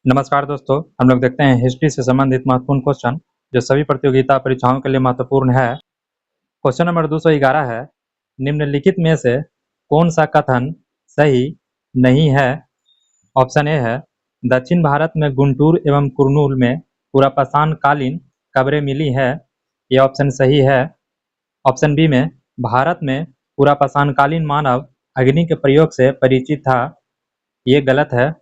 नमस्कार दोस्तों, हम लोग देखते हैं हिस्ट्री से संबंधित महत्वपूर्ण क्वेश्चन जो सभी प्रतियोगिता परीक्षाओं के लिए महत्वपूर्ण है। क्वेश्चन नंबर 211 है, निम्नलिखित में से कौन सा कथन सही नहीं है? ऑप्शन ए है, दक्षिण भारत में गुंटूर एवं कुर्नूल में पुरापाषाण कालीन कब्रें मिली है। ये ऑप्शन सही है। ऑप्शन बी में भारत में पुरापाषाण कालीन मानव अग्नि के प्रयोग से परिचित था। ये गलत है।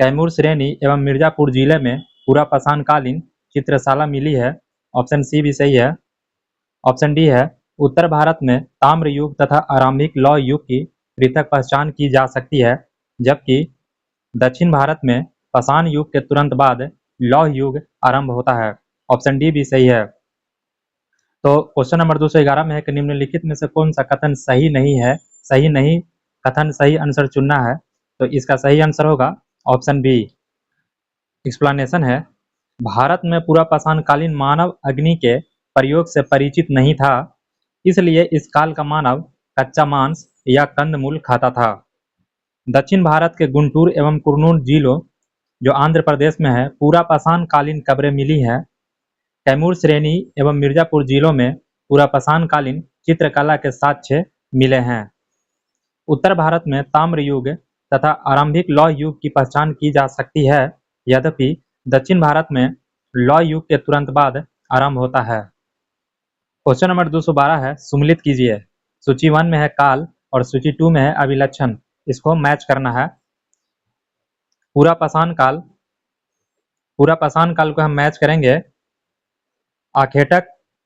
कैमूर श्रेणी एवं मिर्जापुर जिले में पुरापाषाण कालीन चित्रशाला मिली है। ऑप्शन सी भी सही है। ऑप्शन डी है, उत्तर भारत में ताम्र युग तथा आरंभिक लौह युग की पृथक पहचान की जा सकती है, जबकि दक्षिण भारत में पाषाण युग के तुरंत बाद लौह युग आरंभ होता है। ऑप्शन डी भी सही है। तो क्वेश्चन नंबर 211 में है कि निम्नलिखित में से कौन सा कथन सही नहीं है? सही नहीं कथन सही आंसर चुनना है, तो इसका सही आंसर होगा ऑप्शन बी। एक्सप्लेनेशन है, भारत में पुरापाषाण कालीन मानव अग्नि के प्रयोग से परिचित नहीं था, इसलिए इस काल का मानव कच्चा मांस या कंदमूल खाता था। दक्षिण भारत के गुंटूर एवं कुर्नूल जिलों जो आंध्र प्रदेश में है पुरापाषाण कालीन कब्रें मिली हैं। कैमूर श्रेणी एवं मिर्जापुर जिलों में पुरापाषाण कालीन चित्रकला के साक्ष्य मिले हैं। उत्तर भारत में ताम्र युग तथा आरंभिक लौह युग की पहचान की जा सकती है, यद्यपि दक्षिण भारत में लौह युग के तुरंत बाद आरंभ होता है। क्वेश्चन नंबर 212 है, सुमिलित कीजिए। सूची 1 में है काल और सूची 2 में है अभिलक्षण। इसको मैच करना है। पुरापाषाण काल को हम मैच करेंगे आखेटक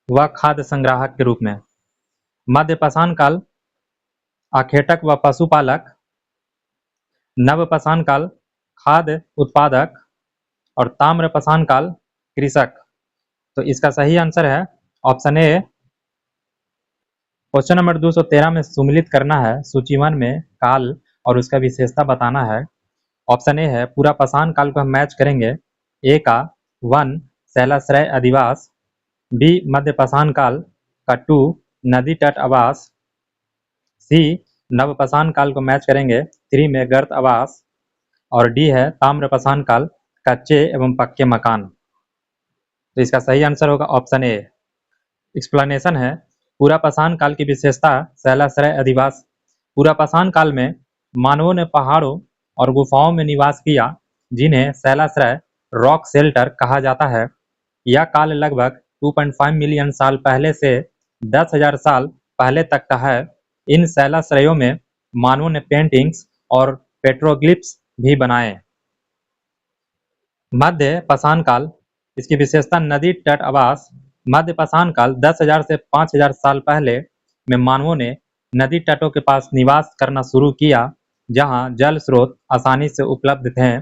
व खाद्य संग्राहक के रूप में। मध्यपाषाण काल आखेटक व पशुपालक। नवपाषाण काल खाद्य उत्पादक और ताम्रपाषाण काल कृषक। तो इसका सही आंसर है ऑप्शन ए। क्वेश्चन नंबर 213 में सुमिलित करना है। सूची 1 में काल और उसका विशेषता बताना है। ऑप्शन ए है, पुरापाषाण काल को हम मैच करेंगे। ए का 1 शैलाश्रय अधिवास, बी मध्यपाषाण काल का 2 नदी तट आवास, सी नवपाषाण काल को मैच करेंगे 3 में गर्त आवास, और डी है ताम्रपाषाण काल कच्चे एवं पक्के मकान। तो इसका सही आंसर होगा ऑप्शन ए। एक्सप्लेनेशन है, पुरापाषाण काल की विशेषता शैलाश्रय अधिवास। पुरापाषाण काल में मानवों ने पहाड़ों और गुफाओं में निवास किया, जिन्हें शैलाश्रय रॉक शेल्टर कहा जाता है। यह काल लगभग 2.5 मिलियन साल पहले से 10,000 साल पहले तक का है। इन शैलाश्रयों में मानवों ने पेंटिंग्स और पेट्रोग्लिफ्स भी बनाए। मध्यपाषाण काल, इसकी विशेषता नदी तट आवास। मध्यपाषाण काल 10,000 से 5,000 साल पहले में मानवों ने नदी तटों के पास निवास करना शुरू किया, जहां जल स्रोत आसानी से उपलब्ध थे।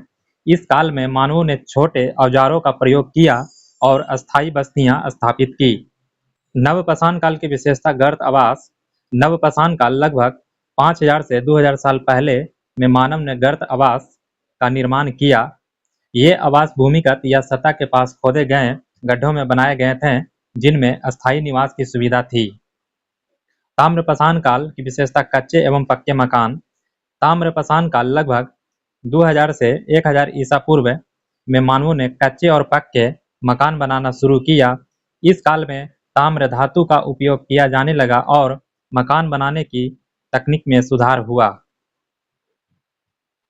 इस काल में मानवों ने छोटे औजारों का प्रयोग किया और अस्थायी बस्तियां स्थापित की। नवपाषाण काल की विशेषता गर्त आवास। नवपाषाण काल लगभग 5,000 से 2,000 साल पहले में मानव ने गर्त आवास का निर्माण किया। ये आवास भूमिगत या सतह के पास खोदे गए गड्ढों में बनाए गए थे, जिनमें अस्थायी निवास की सुविधा थी। ताम्रपाषाण काल की विशेषता कच्चे एवं पक्के मकान। ताम्रपाषाण काल लगभग 2000 से 1000 ईसा पूर्व में मानवों ने कच्चे और पक्के मकान बनाना शुरू किया। इस काल में ताम्र धातु का उपयोग किया जाने लगा और मकान बनाने की तकनीक में सुधार हुआ।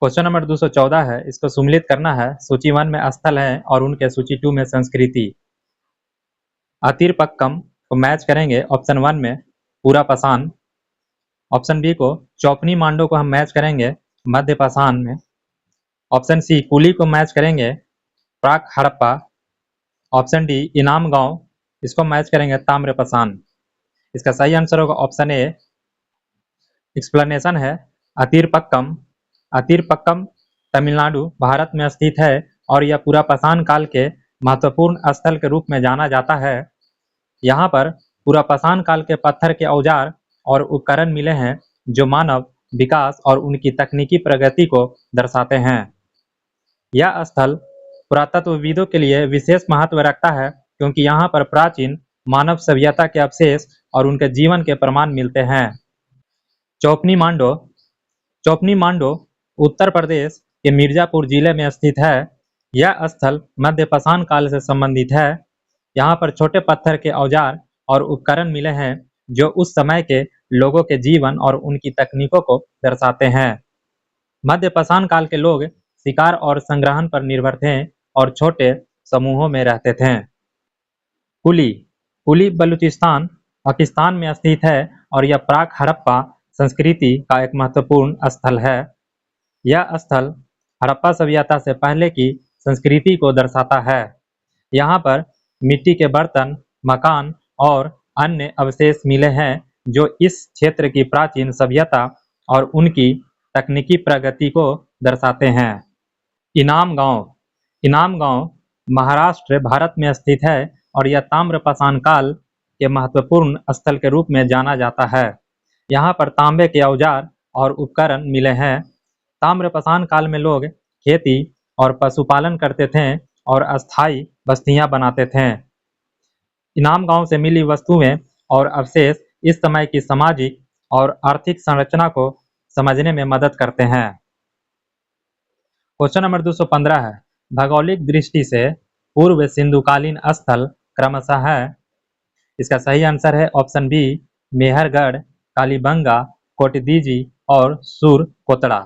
क्वेश्चन नंबर 214 है, इसको सुमिलित करना है। सूची 1 में स्थल है और उनके सूची 2 में संस्कृति। अतिरपक्कम को मैच करेंगे ऑप्शन 1 में पुरापाषाण। ऑप्शन बी को चौपनी मांडो को हम मैच करेंगे मध्यपाषाण में। ऑप्शन सी कुली को मैच करेंगे प्राक हड़प्पा। ऑप्शन डी इनाम गांव, इसको मैच करेंगे ताम्रपाषाण। इसका सही आंसर होगा ऑप्शन ए। एक्सप्लेनेशन है, अतिरपक्कम तमिलनाडु भारत में स्थित है और यह पुरापाषाण काल के महत्वपूर्ण स्थल के रूप में जाना जाता है। यहाँ पर पुरापाषाण काल के पत्थर के औजार और उपकरण मिले हैं, जो मानव विकास और उनकी तकनीकी प्रगति को दर्शाते हैं। यह स्थल पुरातत्वविदों के लिए विशेष महत्व रखता है, क्योंकि यहाँ पर प्राचीन मानव सभ्यता के अवशेष और उनके जीवन के प्रमाण मिलते हैं। चौपनी मांडो उत्तर प्रदेश के मिर्जापुर जिले में स्थित है। यह स्थल मध्य पाषाण काल से संबंधित है। यहाँ पर छोटे पत्थर के औजार और उपकरण मिले हैं जो उस समय के लोगों के जीवन और उनकी तकनीकों को दर्शाते हैं। मध्य पाषाण काल के लोग शिकार और संग्रहण पर निर्भर थे और छोटे समूहों में रहते थे। कुली कुली बलूचिस्तान पाकिस्तान में स्थित है और यह प्राक हड़प्पा संस्कृति का एक महत्वपूर्ण स्थल है। यह स्थल हड़प्पा सभ्यता से पहले की संस्कृति को दर्शाता है। यहाँ पर मिट्टी के बर्तन, मकान और अन्य अवशेष मिले हैं जो इस क्षेत्र की प्राचीन सभ्यता और उनकी तकनीकी प्रगति को दर्शाते हैं। इनाम गांव महाराष्ट्र, भारत में स्थित है और यह ताम्रपाषाण काल के महत्वपूर्ण स्थल के रूप में जाना जाता है। यहाँ पर तांबे के औजार और उपकरण मिले हैं। ताम्रपाषाण काल में लोग खेती और पशुपालन करते थे और अस्थायी बस्तियां बनाते थे। इनाम गांव से मिली वस्तुएं और अवशेष इस समय की सामाजिक और आर्थिक संरचना को समझने में मदद करते हैं। क्वेश्चन नंबर 215 है, भौगोलिक दृष्टि से पूर्व सिंधुकालीन स्थल क्रमशः है। इसका सही आंसर है ऑप्शन बी, मेहरगढ़, कालीबंगा, कोटदीजी और सुरकोतड़ा।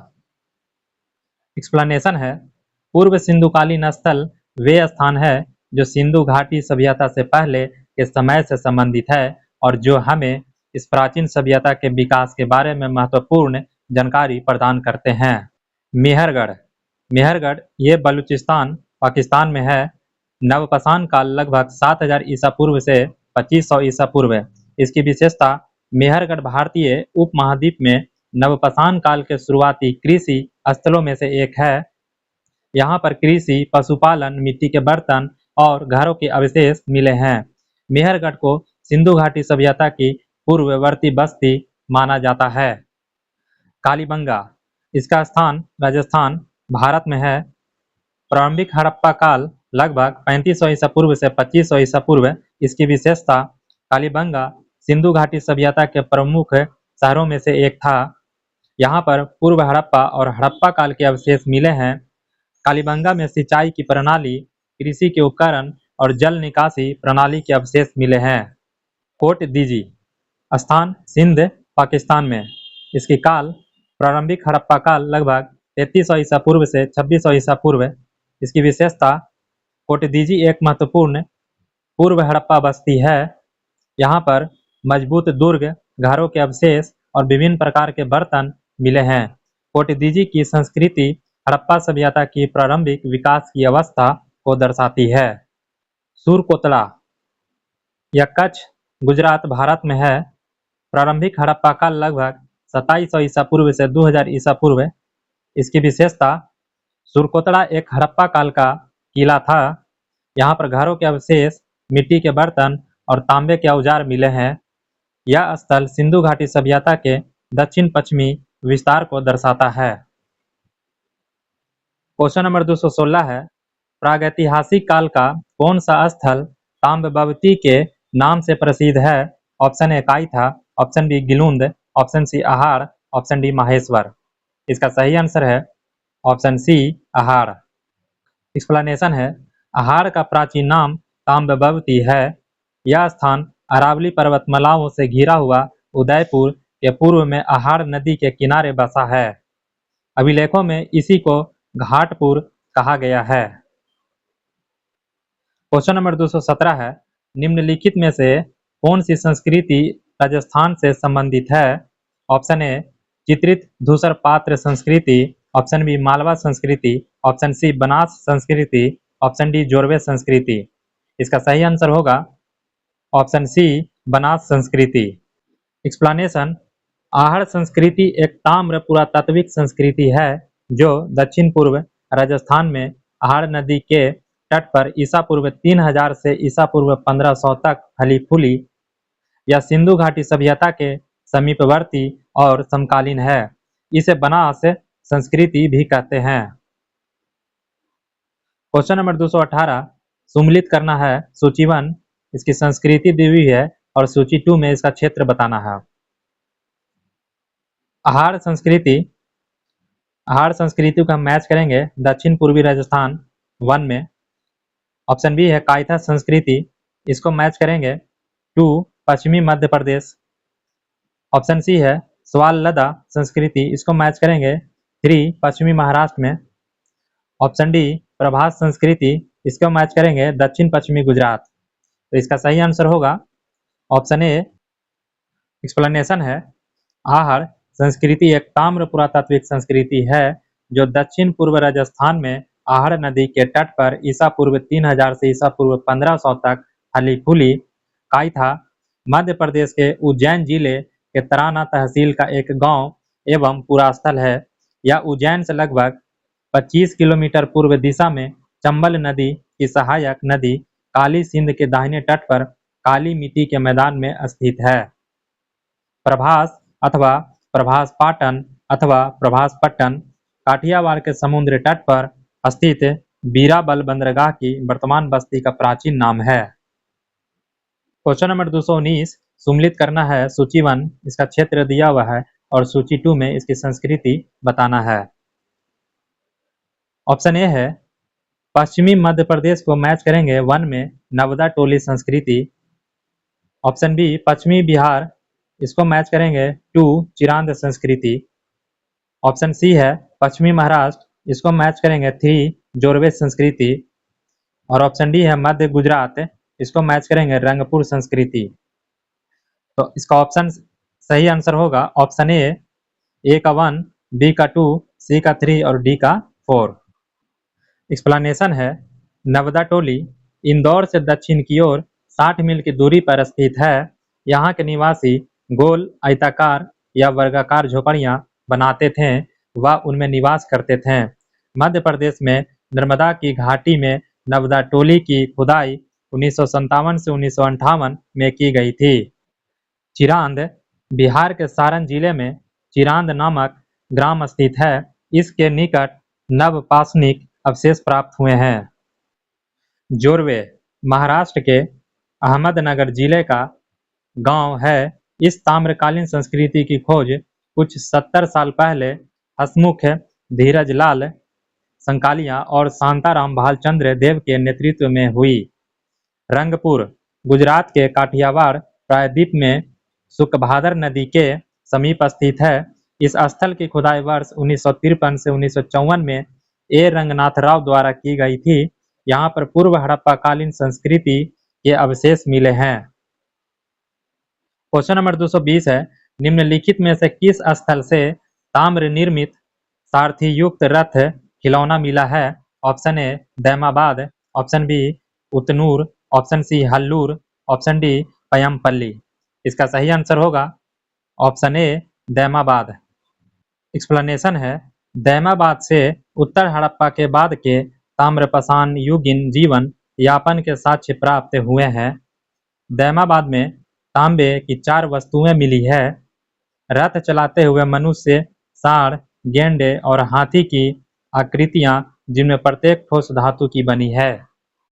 एक्सप्लेनेशन है, पूर्व सिंधुकालीन स्थल वे स्थान है जो सिंधु घाटी सभ्यता से पहले के समय से संबंधित है और जो हमें इस प्राचीन सभ्यता के विकास के बारे में महत्वपूर्ण जानकारी प्रदान करते हैं। मेहरगढ़ ये बलूचिस्तान पाकिस्तान में है। नवपाषाण काल लगभग 7000 ईसा पूर्व से 2500 ईसा पूर्व। इसकी विशेषता, मेहरगढ़ भारतीय उपमहाद्वीप में नवपाषाण काल के शुरुआती कृषि स्थलों में से एक है। यहाँ पर कृषि, पशुपालन, मिट्टी के बर्तन और घरों के अवशेष मिले हैं। मेहरगढ़ को सिंधु घाटी सभ्यता की पूर्ववर्ती बस्ती माना जाता है। कालीबंगा, इसका स्थान राजस्थान, भारत में है। प्रारंभिक हड़प्पा काल लगभग 3500 ईसा पूर्व से 2500 ईसा पूर्व। इसकी विशेषता, कालीबंगा सिंधु घाटी सभ्यता के प्रमुख शहरों में से एक था। यहाँ पर पूर्व हड़प्पा और हड़प्पा काल के अवशेष मिले हैं। कालीबंगा में सिंचाई की प्रणाली, कृषि के उपकरण और जल निकासी प्रणाली के अवशेष मिले हैं। कोटदीजी, स्थान सिंध, पाकिस्तान में। इसकी काल, प्रारंभिक हड़प्पा काल लगभग 3300 ईसा पूर्व से 2600 ईसा पूर्व। इसकी विशेषता, कोटदीजी एक महत्वपूर्ण पूर्व हड़प्पा बस्ती है। यहाँ पर मजबूत दुर्ग, घरों के अवशेष और विभिन्न प्रकार के बर्तन मिले हैं। कोटदीजी की संस्कृति हड़प्पा सभ्यता की प्रारंभिक विकास की अवस्था को दर्शाती है। सुरकोतड़ा, यह कच्छ, गुजरात, भारत में है। प्रारंभिक हड़प्पा काल लगभग 2700 ईसा पूर्व से 2000 ईसा पूर्व। इसकी विशेषता, सुरकोतड़ा एक हड़प्पा काल का किला था। यहाँ पर घरों के अवशेष, मिट्टी के बर्तन और तांबे के औजार मिले हैं। यह स्थल सिंधु घाटी सभ्यता के दक्षिण पश्चिमी विस्तार को दर्शाता है। क्वेश्चन नंबर 216 है, प्रागैतिहासिक काल का कौन सा स्थल ताम्रवती के नाम से प्रसिद्ध है? Option A Kaitha, option B Gilund, option C Ahar, option D Maheshwar. इसका सही आंसर है ऑप्शन सी अहाड़। एक्सप्लेनेशन है, अहाड़ का प्राचीन नाम ताम्रवती है। यह स्थान अरावली पर्वतमालाओं से घिरा हुआ उदयपुर के पूर्व में अहाड़ नदी के किनारे बसा है। अभिलेखों में इसी को घाटपुर कहा गया है। क्वेश्चन नंबर 217 है, निम्नलिखित में से कौन सी संस्कृति राजस्थान से संबंधित है? ऑप्शन ए चित्रित धूसर पात्र संस्कृति, ऑप्शन बी मालवा संस्कृति, ऑप्शन सी बनास संस्कृति, ऑप्शन डी जोरवे संस्कृति। इसका सही आंसर होगा ऑप्शन सी बनास संस्कृति। एक्सप्लेनेशन, आहड़ संस्कृति एक ताम्र पुरातात्विक संस्कृति है जो दक्षिण पूर्व राजस्थान में आहड़ नदी के तट पर ईसा पूर्व 3000 से ईसा पूर्व 1500 तक फली फूली। यह सिंधु घाटी सभ्यता के समीपवर्ती और समकालीन है। इसे बनास संस्कृति भी कहते हैं। क्वेश्चन नंबर 218, सुमिलित करना है सूची 1, इसकी संस्कृति दी हुई है और सूची 2 में इसका क्षेत्र बताना है। आहड़ संस्कृति को हम मैच करेंगे दक्षिण पूर्वी राजस्थान, 1 में। ऑप्शन बी है कायथा संस्कृति, इसको मैच करेंगे 2 पश्चिमी मध्य प्रदेश। ऑप्शन सी है स्वाललदा संस्कृति, इसको मैच करेंगे 3 पश्चिमी महाराष्ट्र में। ऑप्शन डी प्रभास संस्कृति, इसको मैच करेंगे दक्षिण पश्चिमी गुजरात। तो इसका सही आंसर होगा ऑप्शन ए। एक्सप्लेनेशन है आहड़ संस्कृति एक ताम्र पुरातात्विक संस्कृति है जो दक्षिण पूर्व राजस्थान में आहड़ नदी के तट पर ईसा पूर्व 3000 से ईसा पूर्व 1500 तक फली फूली। कायथा मध्य प्रदेश के उज्जैन जिले के तराना तहसील का एक गांव एवं पुरास्थल है। यह उज्जैन से लगभग 25 किलोमीटर पूर्व दिशा में चंबल नदी की सहायक नदी काली सिंध के दाहिने तट पर काली मिट्टी के मैदान में स्थित है। प्रभास अथवा प्रभास पाटन अथवा प्रभास पट्टन काठियावाड़ के समुद्र तट पर स्थित बीराबल बंदरगाह की वर्तमान बस्ती का प्राचीन नाम है। क्वेश्चन नंबर 219 सुम्मिलित करना है सूची 1, इसका क्षेत्र दिया हुआ है, और सूची 2 में इसकी संस्कृति बताना है। ऑप्शन ए है पश्चिमी मध्य प्रदेश को मैच करेंगे 1 में नवदा टोली संस्कृति। ऑप्शन बी पश्चिमी बिहार, इसको मैच करेंगे 2 चिरांद संस्कृति। ऑप्शन सी है पश्चिमी महाराष्ट्र, इसको मैच करेंगे 3 जोरवे संस्कृति। और ऑप्शन डी है मध्य गुजरात, इसको मैच करेंगे रंगपुर संस्कृति। तो इसका ऑप्शन सही आंसर होगा ऑप्शन ए का 1, बी का 2, सी का 3 और डी का 4। एक्सप्लेनेशन है नवदा टोली इंदौर से दक्षिण की ओर 60 मील की दूरी पर स्थित है। यहाँ के निवासी गोल, आयताकार या वर्गाकार झोपड़ियाँ बनाते थे व उनमें निवास करते थे। मध्य प्रदेश में नर्मदा की घाटी में नवदा टोली की खुदाई 1957 से 1958 में की गई थी। चिरांद बिहार के सारण जिले में चिरांद नामक ग्राम स्थित है। इसके निकट नवपाषाणिक अवशेष प्राप्त हुए हैं। जोरवे महाराष्ट्र के अहमदनगर जिले का गांव है। इस ताम्रकालीन संस्कृति की खोज कुछ 70 साल पहले हसमुख धीरजलाल संकालिया और शांताराम भालचंद्र देव के नेतृत्व में हुई। रंगपुर गुजरात के काठियावाड़ प्रायद्वीप में सुखभादर नदी के समीप स्थित है। इस स्थल की खुदाई वर्ष 1953 से 1954 में ए रंगनाथ राव द्वारा की गई थी। यहाँ पर पूर्व हड़प्पा कालीन संस्कृति के अवशेष मिले हैं। क्वेश्चन नंबर 220 है निम्नलिखित में से किस स्थल से ताम्र निर्मित सारथी युक्त रथ खिलौना मिला है। Option A Daimabad, option B Utnur, option C Hallur, option D Paiyampalli. इसका सही आंसर होगा ऑप्शन ए दैमाबाद। एक्सप्लेनेशन है दैमाबाद से उत्तर हड़प्पा के बाद के ताम्रपाषाण युगीन जीवन यापन के साक्ष्य प्राप्त हुए हैं। दैमाबाद में तांबे की 4 वस्तुएं मिली है। रथ चलाते हुए मनुष्य, सांड, गेंडे और हाथी की आकृतियां जिनमें प्रत्येक ठोस धातु की बनी है।